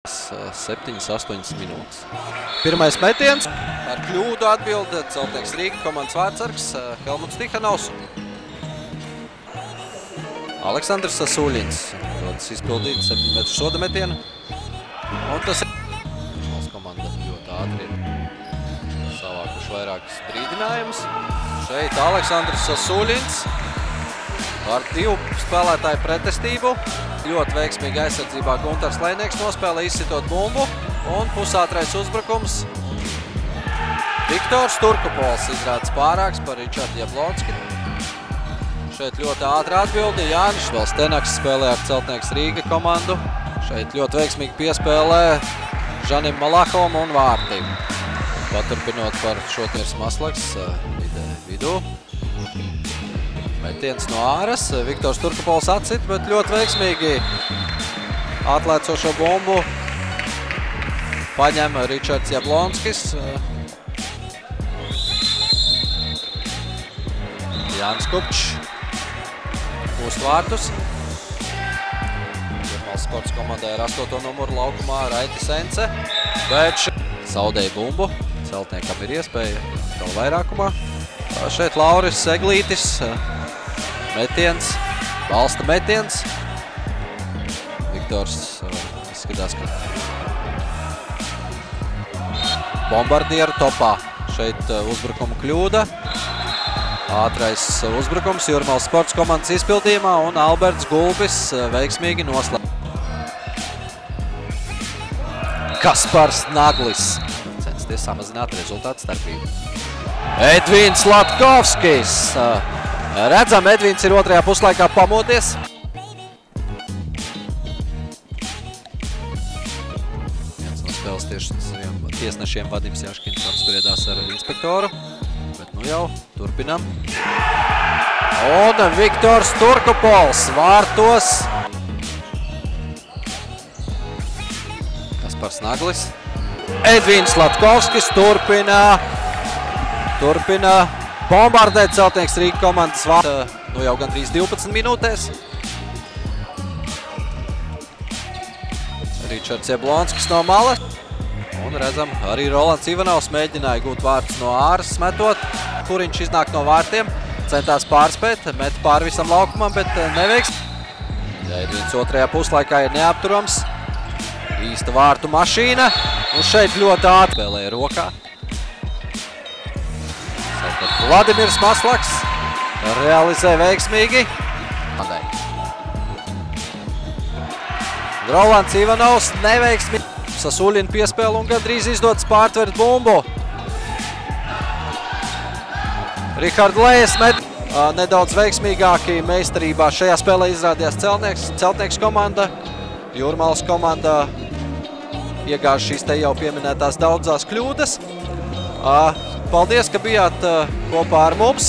7-8 minūtes. Pirmais metiens ar kļūdu atbild Celtnieks Rīga komandas vārdsargs Helmuts Tihanovs. Aleksandrs Sasuļins dodas izpildīt 7 metru soda metienu. Un tas ir komanda ļoti ātri ir savākuši vairākus brīdinājumus. Šeit Aleksandrs Sasuļins ar 2 spēlētāju pretestību. Ļoti veiksmīgi aizsardzībā Guntars Lēnieks nospēlē izsitot bumbu un pusātrais uzbrukums. Viktors Turkopols izrādas pārāks par Ričardu Jablonski. Šeit ļoti ātra atbildi. Jānis vēl Stenaks spēlē ar Celtnieks Rīga komandu. Šeit ļoti veiksmīgi piespēlē Žanim Malahovam un vārtim. Paturpinot par Šotniers Maslaks vidū. Metiens no āras. Viktors Turkopols atsit, bet ļoti veiksmīgi atlēcošo bumbu paņem Ričards Jablonskis. Jānis Kupčs pūst vārtus. Pirmās sports komandai ar 8. numuru laukumā Raitis Ence, bet zaudēja bumbu. Celtniekam ir iespēja vēl vairākumā. Šeit Lauris Eglītis. Metiens, balsta metiens. Viktors izskatās, ka bombardieru topā. Šeit uzbrukuma kļūda. Ātrais uzbrukums Jūrmālas sports komandas izpildījumā un Alberts Gulbis veiksmīgi noslēdz. Kaspars Naglis censties samazināt rezultātu starpību. Edvīns Latkovskis. Redzam, Edvīns ir otrajā puslaikā pamodies. Viens no spēles tiesnešiem Vadims Jaškins apspriedās ar inspektoru. Bet nu jau turpinam. Un Viktors Turkopols vārtos. Kaspars Naglis. Edvīns Latkovskis turpina bombardēt Celtnieks Rīga komandas vārdu. Nu jau gandrīz 12 minūtēs. Ričards Jablonskis no malas. Un redzam, arī Rolands Ivanovs mēģināja gūt vārtus no āras metot. Kuriņš iznāk no vārtiem. Centās pārspēt, met pāri visam laukumam, bet neveiks. Edvīns otrajā puslaikā ir neapturams. Īsta vārtu mašīna. Un šeit ļoti ātri spēlēja rokā. Vladimirs Maslaks realizē veiksmīgi. Rolands Ivanovs neveiksmīgi. Sasuļina piespēlu un gandrīz izdodas pārtvert bumbu. Rihards Lējas nedaudz veiksmīgāki meistarībā. Šajā spēlē izrādījās Celtnieks komanda. Jūrmālas komanda iegāž šīs te jau pieminētās daudzās kļūdas. Paldies, ka bijāt kopā ar mums.